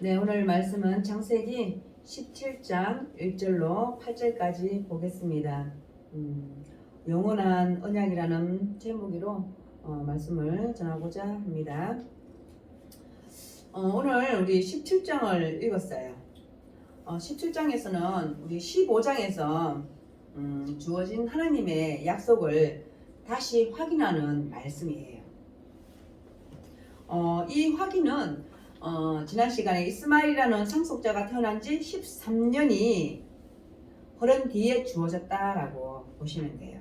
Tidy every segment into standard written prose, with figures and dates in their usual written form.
네, 오늘 말씀은 창세기 17장 1절로 8절까지 보겠습니다. 영원한 언약이라는 제목으로 말씀을 전하고자 합니다. 오늘 우리 17장을 읽었어요. 17장에서는 우리 15장에서 주어진 하나님의 약속을 다시 확인하는 말씀이에요. 이 확인은 지난 시간에 이스마엘이라는 상속자가 태어난 지 13년이 흐른 뒤에 주어졌다라고 보시면 돼요.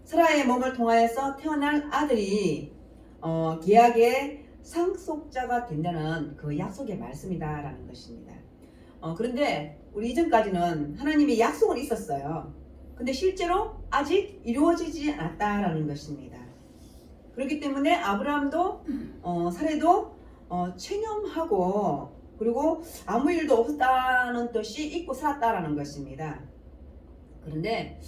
스라의 몸을 통하여서 태어날 아들이 계약의 상속자가 된다는 그 약속의 말씀이다라는 것입니다. 그런데 우리 이전까지는 하나님의 약속은 있었어요. 근데 실제로 아직 이루어지지 않았다라는 것입니다. 그렇기 때문에 아브라함도 사례도 체념하고 그리고 아무 일도 없었다는 뜻이 잊고 살았다라는 것입니다. 그런데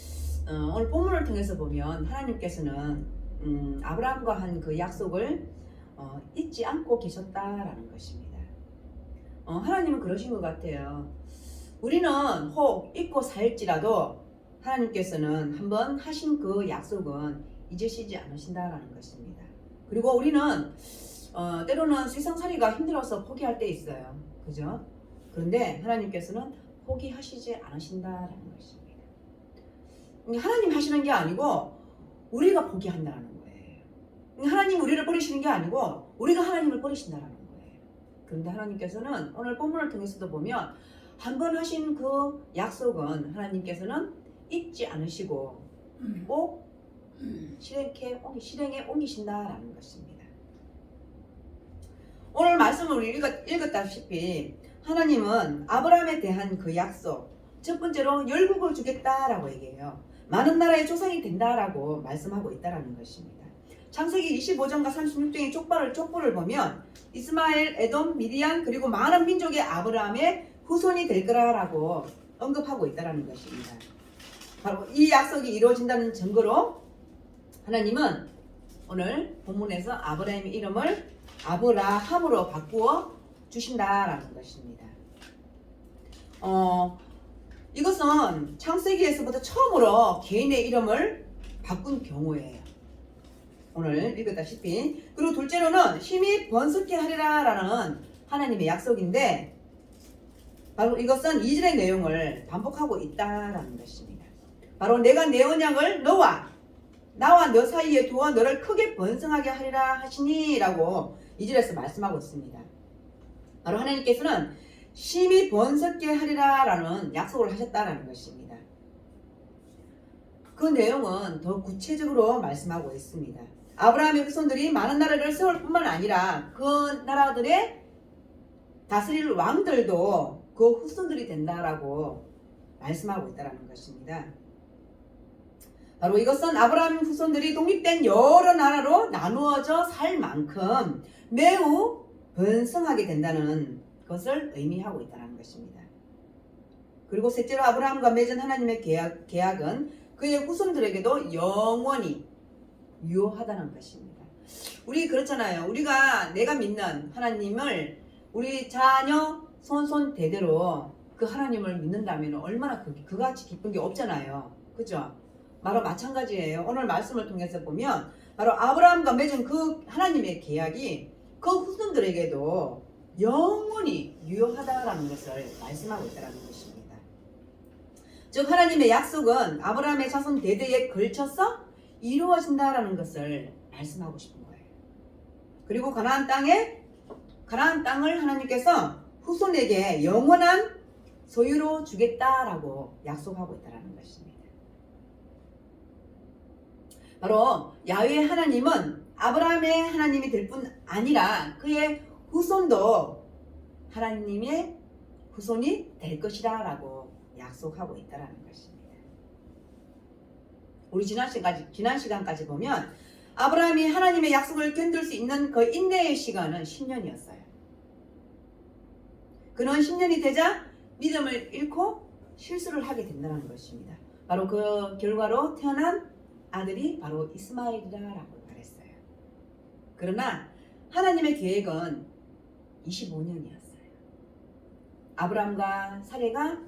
오늘 본문을 통해서 보면 하나님께서는 아브라함과 한 그 약속을 잊지 않고 계셨다라는 것입니다. 하나님은 그러신 것 같아요. 우리는 혹 잊고 살지라도 하나님께서는 한번 하신 그 약속은 잊으시지 않으신다라는 것입니다. 그리고 우리는 때로는 세상살이가 힘들어서 포기할 때 있어요. 그죠? 그런데 하나님께서는 포기하시지 않으신다라는 것입니다. 하나님 하시는 게 아니고 우리가 포기한다는 거예요. 하나님 우리를 버리시는 게 아니고 우리가 하나님을 버리신다는 거예요. 그런데 하나님께서는 오늘 본문을 통해서도 보면 한 번 하신 그 약속은 하나님께서는 잊지 않으시고 꼭 실행에 옮기신다라는 것입니다. 오늘 말씀을 우리 읽었다시피 하나님은 아브라함에 대한 그 약속, 첫 번째로 열국을 주겠다라고 얘기해요. 많은 나라의 조상이 된다라고 말씀하고 있다라는 것입니다. 창세기 25장과 36장의 족보를 보면 이스마엘, 에돔, 미디안 그리고 많은 민족의 아브라함의 후손이 될 거라고 언급하고 있다라는 것입니다. 바로 이 약속이 이루어진다는 증거로 하나님은 오늘 본문에서 아브라함의 이름을 아브라함으로 바꾸어 주신다라는 것입니다. 이것은 창세기에서부터 처음으로 개인의 이름을 바꾼 경우예요. 오늘 읽었다시피. 그리고 둘째로는 힘이 번성케 하리라라는 하나님의 약속인데 바로 이것은 2절의 내용을 반복하고 있다라는 것입니다. 바로 내가 내 언약을 나와 너 사이에 두어 너를 크게 번성하게 하리라 하시니 라고 2절에서 말씀하고 있습니다. 바로 하나님께서는 심히 번성케 하리라 라는 약속을 하셨다라는 것입니다. 그 내용은 더 구체적으로 말씀하고 있습니다. 아브라함의 후손들이 많은 나라를 세울 뿐만 아니라 그 나라들의 다스릴 왕들도 그 후손들이 된다라고 말씀하고 있다는 것입니다. 바로 이것은 아브라함 후손들이 독립된 여러 나라로 나누어져 살 만큼 매우 번성하게 된다는 것을 의미하고 있다는 것입니다. 그리고 셋째로 아브라함과 맺은 하나님의 계약은 그의 후손들에게도 영원히 유효하다는 것입니다. 우리 그렇잖아요. 내가 믿는 하나님을 우리 자녀 손손 대대로 그 하나님을 믿는다면 얼마나 그같이 기쁜 게 없잖아요. 그죠? 바로 마찬가지예요. 오늘 말씀을 통해서 보면 바로 아브라함과 맺은 그 하나님의 계약이 그 후손들에게도 영원히 유효하다라는 것을 말씀하고 있다는 것입니다. 즉 하나님의 약속은 아브라함의 자손 대대에 걸쳐서 이루어진다라는 것을 말씀하고 싶은 거예요. 그리고 가나안 땅을 하나님께서 후손에게 영원한 소유로 주겠다라고 약속하고 있다는 것입니다. 바로 야훼 하나님은 아브라함의 하나님이 될 뿐 아니라 그의 후손도 하나님의 후손이 될 것이다 라고 약속하고 있다는 것입니다. 우리 지난 시간까지 보면 아브라함이 하나님의 약속을 견딜 수 있는 그 인내의 시간은 10년이었어요. 그는 10년이 되자 믿음을 잃고 실수를 하게 된다는 것입니다. 바로 그 결과로 태어난 아들이 바로 이스마엘이라고 말했어요. 그러나 하나님의 계획은 25년이었어요. 아브라함과 사레가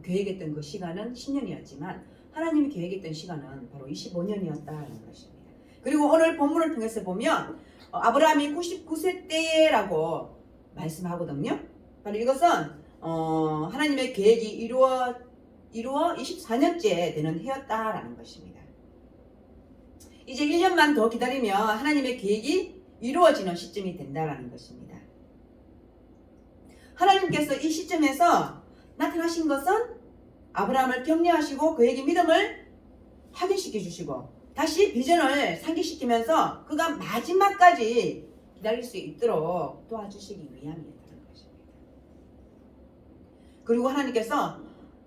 계획했던 그 시간은 10년이었지만 하나님이 계획했던 시간은 바로 25년이었다는 것입니다. 그리고 오늘 본문을 통해서 보면 아브라함이 99세 때라고 말씀하거든요. 바로 이것은 하나님의 계획이 이루어 24년째 되는 해였다라는 것입니다. 이제 1년만 더 기다리면 하나님의 계획이 이루어지는 시점이 된다라는 것입니다. 하나님께서 이 시점에서 나타나신 것은 아브라함을 격려하시고 그에게 믿음을 확인시켜 주시고 다시 비전을 상기시키면서 그가 마지막까지 기다릴 수 있도록 도와주시기 위함이었다는 것입니다. 그리고 하나님께서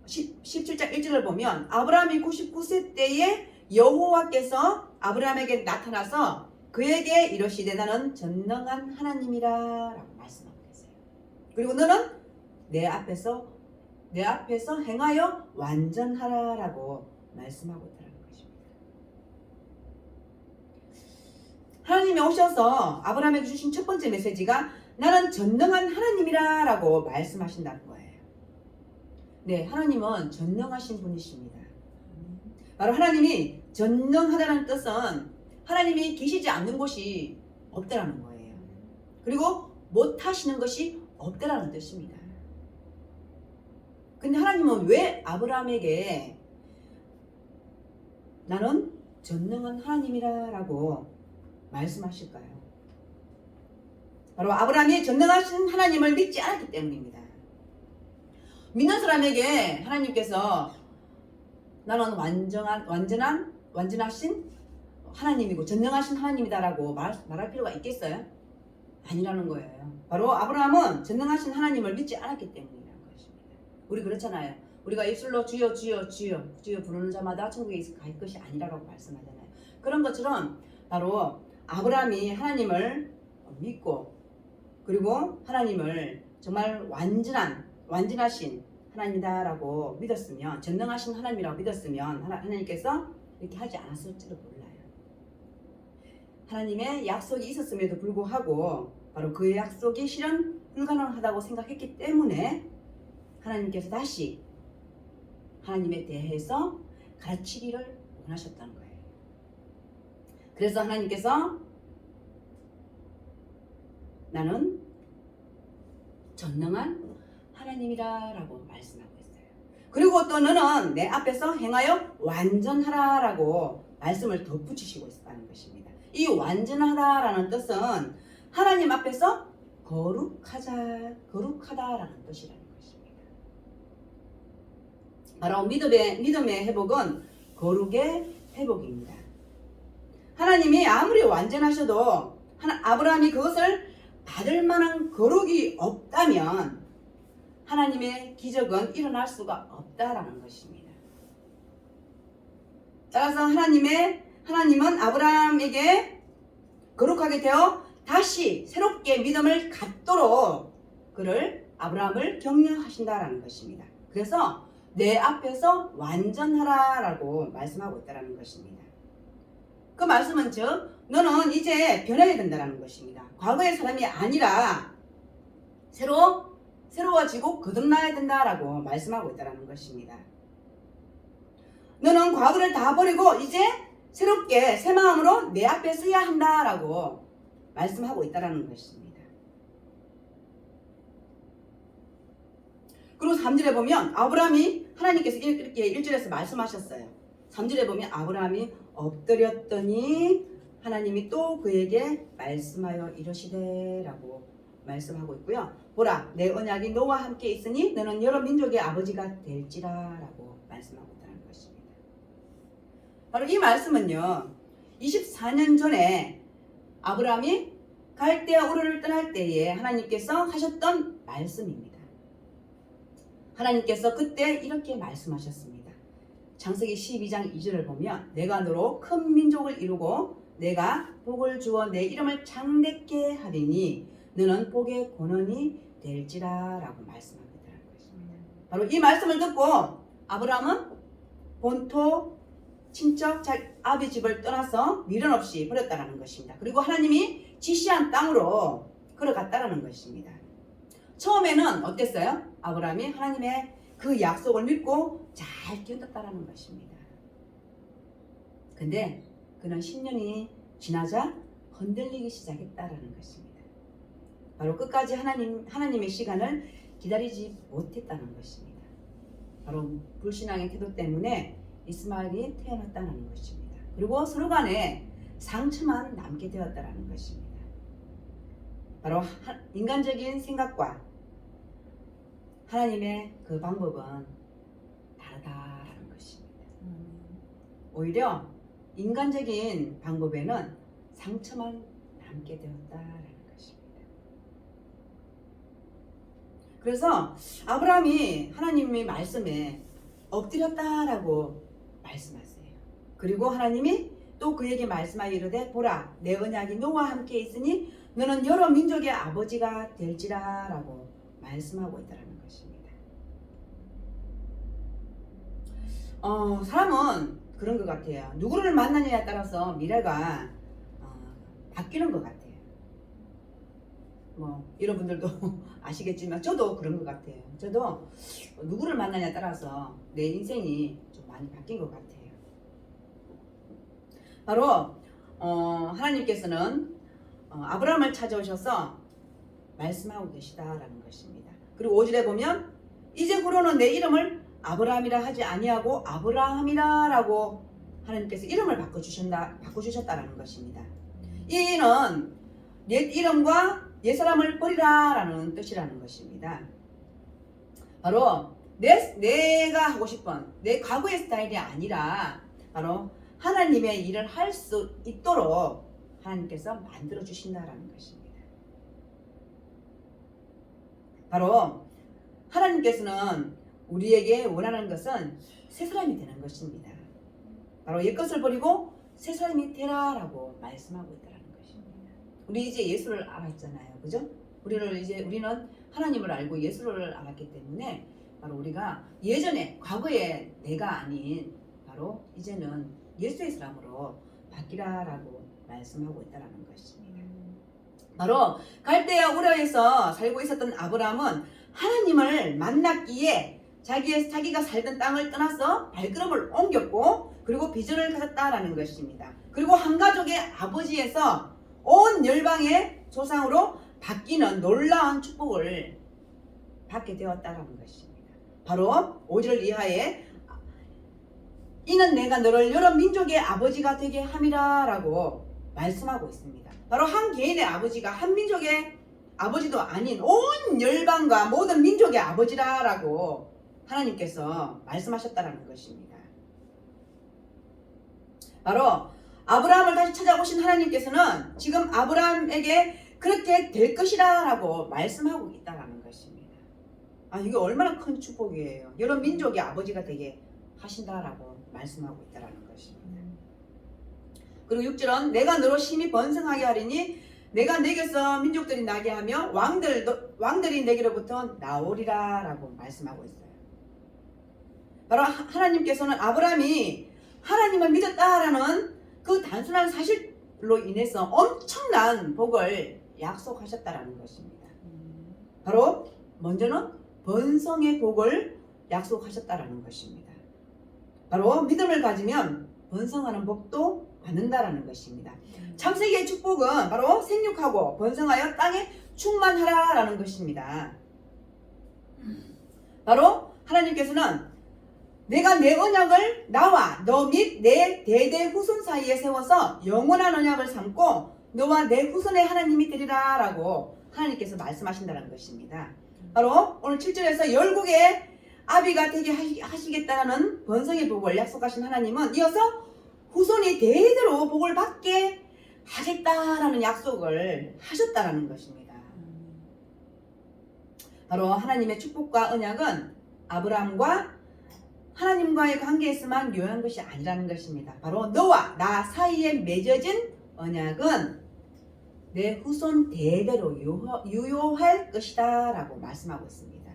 17장 1절을 보면 아브라함이 99세 때에 여호와께서 아브라함에게 나타나서 그에게 이르시되 나는 전능한 하나님이라 라고 말씀하고 계세요. 그리고 너는 내 앞에서 행하여 완전하라 라고 말씀하고 있다는 것입니다. 하나님이 오셔서 아브라함에게 주신 첫 번째 메시지가 나는 전능한 하나님이라 라고 말씀하신다는 거예요. 네, 하나님은 전능하신 분이십니다. 바로 하나님이 전능하다는 뜻은 하나님이 계시지 않는 곳이 없다라는 거예요. 그리고 못하시는 것이 없다라는 뜻입니다. 근데 하나님은 왜 아브라함에게 나는 전능한 하나님이라 라고 말씀하실까요? 바로 아브라함이 전능하신 하나님을 믿지 않았기 때문입니다. 믿는 사람에게 하나님께서 나는 완전하신 하나님이고 전능하신 하나님이다라고 말할 필요가 있겠어요? 아니라는 거예요. 바로 아브라함은 전능하신 하나님을 믿지 않았기 때문이라는 것입니다. 우리 그렇잖아요. 우리가 입술로 주여 주여 주여 주여 부르는 자마다 천국에 갈 것이 아니라고 말씀하잖아요. 그런 것처럼 바로 아브라함이 하나님을 믿고 그리고 하나님을 정말 완전하신 하나님이다라고 믿었으면 전능하신 하나님이라고 믿었으면 하나님께서 이렇게 하지 않았을지도 몰라요. 하나님의 약속이 있었음에도 불구하고 바로 그 약속이 실현 불가능하다고 생각했기 때문에 하나님께서 다시 하나님에 대해서 가르치기를 원하셨다는 거예요. 그래서 하나님께서 나는 전능한 하나님이라 라고 말씀하고 있어요. 그리고 또 너는 내 앞에서 행하여 완전하라 라고 말씀을 덧붙이시고 있다는 것입니다. 이 완전하다라는 뜻은 하나님 앞에서 거룩하다라는 뜻이라는 것입니다. 바로 믿음의 회복은 거룩의 회복입니다. 하나님이 아무리 완전하셔도 아브라함이 그것을 받을 만한 거룩이 없다면 하나님의 기적은 일어날 수가 없다라는 것입니다. 따라서 하나님은 아브라함에게 거룩하게 되어 다시 새롭게 믿음을 갖도록 아브라함을 격려하신다라는 것입니다. 그래서 내 앞에서 완전하라라고 말씀하고 있다라는 것입니다. 그 말씀은 즉 너는 이제 변해야 된다라는 것입니다. 과거의 사람이 아니라 새로워지고 거듭나야 된다라고 말씀하고 있다는 것입니다. 너는 과거를 다 버리고 이제 새롭게 새 마음으로 내 앞에 서야 한다라고 말씀하고 있다는 것입니다. 그리고 3절에 보면 하나님께서 이렇게 1절에서 말씀하셨어요. 3절에 보면 아브라함이 엎드렸더니 하나님이 또 그에게 말씀하여 이르시되 라고 말씀하고 있고요. 보라 내 언약이 너와 함께 있으니 너는 여러 민족의 아버지가 될지라 라고 말씀하고 있다는 것입니다. 바로 이 말씀은요 24년 전에 아브라함이 갈대아 우르를 떠날 때에 하나님께서 하셨던 말씀입니다. 하나님께서 그때 이렇게 말씀하셨습니다. 창세기 12장 2절을 보면 내가 너로 큰 민족을 이루고 내가 복을 주어 내 이름을 창대케 하리니 너는 복의 권원이 될지라 라고 말씀하고 있다는 것입니다. 바로 이 말씀을 듣고 아브라함은 본토 친척 아비 집을 떠나서 미련 없이 버렸다는 것입니다. 그리고 하나님이 지시한 땅으로 걸어갔다는 것입니다. 처음에는 어땠어요? 아브라함이 하나님의 그 약속을 믿고 잘 견뎠다라는 것입니다. 근데 그는 10년이 지나자 흔들리기 시작했다라는 것입니다. 바로 끝까지 하나님의 시간을 기다리지 못했다는 것입니다. 바로 불신앙의 태도 때문에 이스마엘이 태어났다는 것입니다. 그리고 서로 간에 상처만 남게 되었다는 것입니다. 바로 인간적인 생각과 하나님의 그 방법은 다르다라는 것입니다. 오히려 인간적인 방법에는 상처만 남게 되었다라는 것입니다. 그래서 아브라함이 하나님의 말씀에 엎드렸다라고 말씀하세요. 그리고 하나님이 또 그에게 말씀하여 이르되 보라 내 언약이 너와 함께 있으니 너는 여러 민족의 아버지가 될지라 라고 말씀하고 있다는 것입니다. 사람은 그런 것 같아요. 누구를 만나느냐에 따라서 미래가 바뀌는 것 같아요. 여러분들도 아시겠지만 저도 그런 것 같아요. 저도 누구를 만나냐에 따라서 내 인생이 좀 많이 바뀐 것 같아요. 바로 하나님께서는 아브라함을 찾아오셔서 말씀하고 계시다라는 것입니다. 그리고 5절에 보면 이제부로는 내 이름을 아브라함이라 하지 아니하고 아브라함이라 라고 하나님께서 이름을 바꿔주셨다라는 것입니다. 이는 옛 이름과 옛 사람을 버리라 라는 뜻이라는 것입니다. 바로 내가 하고 싶은 내 과거의 스타일이 아니라 바로 하나님의 일을 할 수 있도록 하나님께서 만들어 주신다라는 것입니다. 바로 하나님께서는 우리에게 원하는 것은 새 사람이 되는 것입니다. 바로 옛 것을 버리고 새 사람이 되라라고 말씀하고 있다는 것입니다. 우리 이제 예수를 알았잖아요, 그죠? 우리는 하나님을 알고 예수를 알았기 때문에 바로 우리가 예전에 과거의 내가 아닌 바로 이제는 예수의 사람으로 바뀌라라고 말씀하고 있다는 것입니다. 바로 갈대아 우르에서 살고 있었던 아브라함은 하나님을 만났기에 자기가 살던 땅을 떠나서 발걸음을 옮겼고 그리고 비전을 가졌다라는 것입니다. 그리고 한 가족의 아버지에서 온 열방의 조상으로 바뀌는 놀라운 축복을 받게 되었다라는 것입니다. 바로 5절 이하에 이는 내가 너를 여러 민족의 아버지가 되게 함이라 라고 말씀하고 있습니다. 바로 한 개인의 아버지가 한 민족의 아버지도 아닌 온 열방과 모든 민족의 아버지라 라고 하나님께서 말씀하셨다라는 것입니다. 바로 아브라함을 다시 찾아오신 하나님께서는 지금 아브라함에게 그렇게 될 것이라 라고 말씀하고 있다라는 것입니다. 이게 얼마나 큰 축복이에요. 여러 민족의 아버지가 되게 하신다라고 말씀하고 있다라는 것입니다. 그리고 6절은 내가 너로 심히 번성하게 하리니 내가 내게서 민족들이 나게 하며 왕들이 내게로부터 나오리라 라고 말씀하고 있어요. 바로 하나님께서는 아브라함이 하나님을 믿었다라는 그 단순한 사실로 인해서 엄청난 복을 약속하셨다라는 것입니다. 바로 먼저는 번성의 복을 약속하셨다라는 것입니다. 바로 믿음을 가지면 번성하는 복도 받는다라는 것입니다. 창세기의 축복은 바로 생육하고 번성하여 땅에 충만하라라는 것입니다. 바로 하나님께서는 내가 내 언약을 나와 너 및 내 대대 후손 사이에 세워서 영원한 언약을 삼고 너와 내 후손의 하나님이 되리라 라고 하나님께서 말씀하신다는 것입니다. 바로 오늘 7절에서 열국의 아비가 되게 하시겠다는 번성의 복을 약속하신 하나님은 이어서 후손이 대대로 복을 받게 하겠다라는 약속을 하셨다라는 것입니다. 바로 하나님의 축복과 언약은 아브라함과 하나님과의 관계에서만 묘한 것이 아니라는 것입니다. 바로 너와 나 사이에 맺어진 언약은 내 후손 대대로 유효할 것이다 라고 말씀하고 있습니다.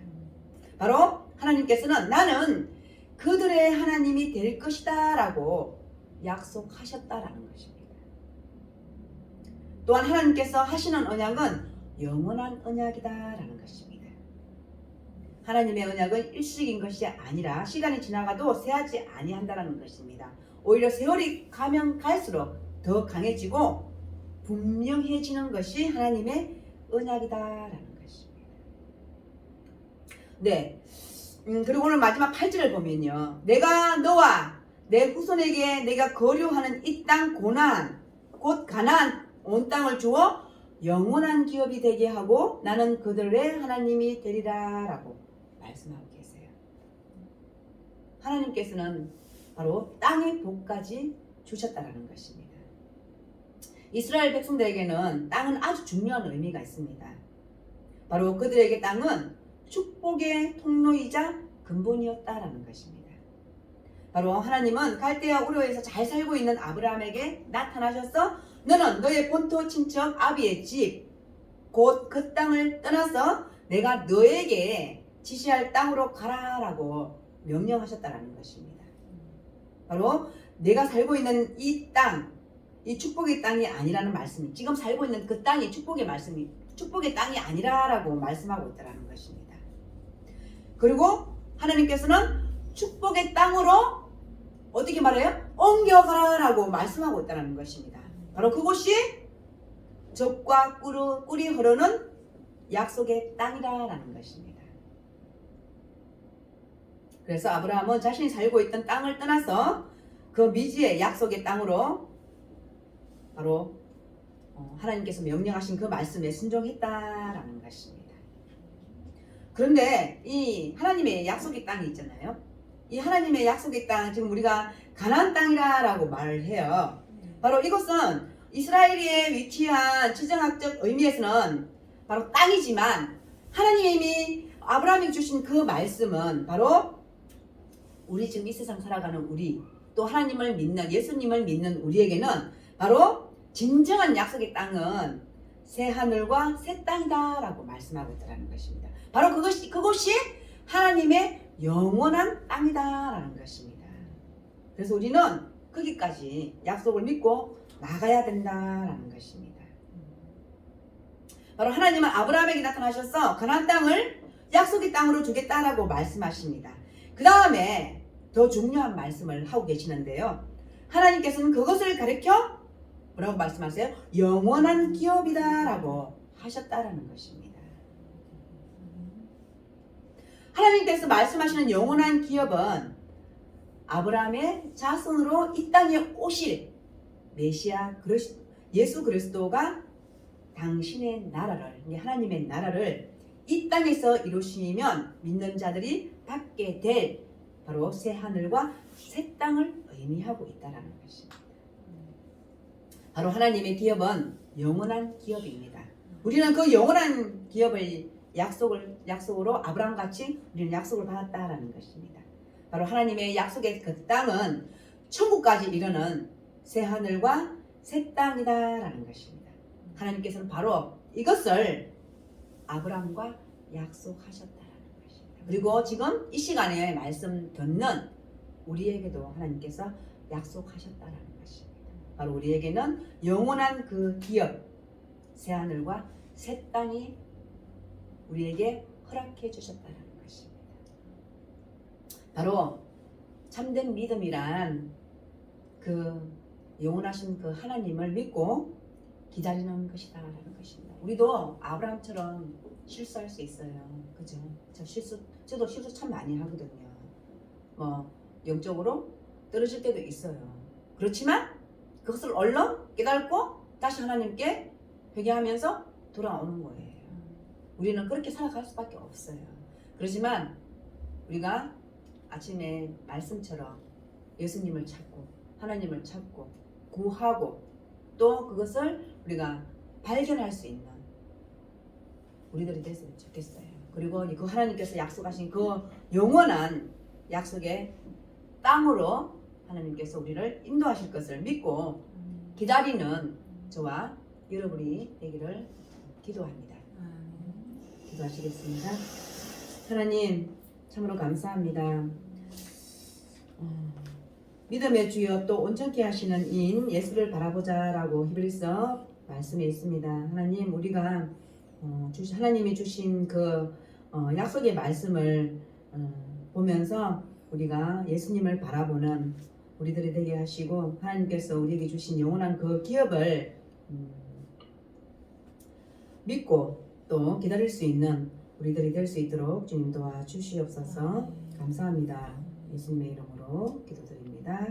바로 하나님께서는 나는 그들의 하나님이 될 것이다 라고 약속하셨다라는 것입니다. 또한 하나님께서 하시는 언약은 영원한 언약이다 라는 것입니다. 하나님의 언약은 일시적인 것이 아니라 시간이 지나가도 쇠하지 아니한다는 것입니다. 오히려 세월이 가면 갈수록 더 강해지고 분명해지는 것이 하나님의 언약이다라는 것입니다. 네. 그리고 오늘 마지막 8절을 보면요. 내가 너와 내 후손에게 내가 거류하는 이 땅 고난 곧 가나안 온 땅을 주어 영원한 기업이 되게 하고 나는 그들의 하나님이 되리라 라고 말씀하고 계세요. 하나님께서는 바로 땅의 복까지 주셨다라는 것입니다. 이스라엘 백성들에게는 땅은 아주 중요한 의미가 있습니다. 바로 그들에게 땅은 축복의 통로이자 근본이었다라는 것입니다. 바로 하나님은 갈대아 우르에서 잘 살고 있는 아브라함에게 나타나셔서 너는 너의 본토 친척 아비의 집 곧 그 땅을 떠나서 내가 너에게 지시할 땅으로 가라라고 명령하셨다라는 것입니다. 바로 내가 살고 있는 이 땅, 이 축복의 땅이 아니라는 말씀이 지금 살고 있는 그 땅이 축복의 땅이 아니라라고 말씀하고 있다는 것입니다. 그리고 하나님께서는 축복의 땅으로 어떻게 말해요? 옮겨가라라고 말씀하고 있다는 것입니다. 바로 그곳이 젖과 꿀이 흐르는 약속의 땅이라는 것입니다. 그래서 아브라함은 자신이 살고 있던 땅을 떠나서 그 미지의 약속의 땅으로 바로 하나님께서 명령하신 그 말씀에 순종했다라는 것입니다. 그런데 이 하나님의 약속의 땅이 있잖아요. 이 하나님의 약속의 땅, 지금 우리가 가나안 땅이라고 말을 해요. 바로 이것은 이스라엘에 위치한 지정학적 의미에서는 바로 땅이지만 하나님이 아브라함에게 주신 그 말씀은 바로 우리 지금 이 세상 살아가는 우리 또 하나님을 믿는 예수님을 믿는 우리에게는 바로 진정한 약속의 땅은 새 하늘과 새 땅이다라고 말씀하고 있다는 것입니다. 바로 그것이 하나님의 영원한 땅이다라는 것입니다. 그래서 우리는 거기까지 약속을 믿고 나가야 된다라는 것입니다. 바로 하나님은 아브라함에게 나타나셔서 가나안 땅을 약속의 땅으로 주겠다라고 말씀하십니다. 그 다음에 더 중요한 말씀을 하고 계시는데요. 하나님께서는 그것을 가리켜 뭐라고 말씀하세요? 영원한 기업이다라고 하셨다라는 것입니다. 하나님께서 말씀하시는 영원한 기업은 아브라함의 자손으로 이 땅에 오실 메시아 예수 그리스도가 당신의 나라를, 하나님의 나라를 이 땅에서 이루시면 믿는 자들이 받게 될 바로 새 하늘과 새 땅을 의미하고 있다는 것입니다. 바로 하나님의 기업은 영원한 기업입니다. 우리는 그 영원한 기업을 약속으로 아브라함 같이 우리는 약속을 받았다라는 것입니다. 바로 하나님의 약속의 그 땅은 천국까지 이르는 새 하늘과 새 땅이다라는 것입니다. 하나님께서는 바로 이것을 아브라함과 약속하셨다라는 것입니다. 그리고 지금 이 시간에 말씀 듣는 우리에게도 하나님께서 약속하셨다라는 것입니다. 바로 우리에게는 영원한 그 기업, 새 하늘과 새 땅이 우리에게 허락해 주셨다는 것입니다. 바로 참된 믿음이란 그 영원하신 그 하나님을 믿고 기다리는 것이다라는 것입니다. 우리도 아브라함처럼 실수할 수 있어요. 그죠? 저도 실수 참 많이 하거든요. 영적으로 떨어질 때도 있어요. 그렇지만 그것을 얼른 깨닫고 다시 하나님께 회개하면서 돌아오는 거예요. 우리는 그렇게 살아갈 수밖에 없어요. 그렇지만 우리가 아침에 말씀처럼 예수님을 찾고 하나님을 찾고 구하고 또 그것을 우리가 발견할 수 있는 우리들이 됐으면 좋겠어요. 그리고 그 하나님께서 약속하신 그 영원한 약속의 땅으로 하나님께서 우리를 인도하실 것을 믿고 기다리는 저와 여러분이 되기를 기도합니다. 기도하시겠습니다. 하나님 참으로 감사합니다. 믿음의 주여 또 온전케 하시는 이인 예수를 바라보자라고 히브리서 말씀에 있습니다. 하나님 우리가 하나님이 주신 그 약속의 말씀을 보면서 우리가 예수님을 바라보는 우리들이 되게 하시고 하나님께서 우리에게 주신 영원한 그 기업을 믿고 또 기다릴 수 있는 우리들이 될 수 있도록 주님 도와주시옵소서. 감사합니다. 예수님의 이름으로 기도드립니다.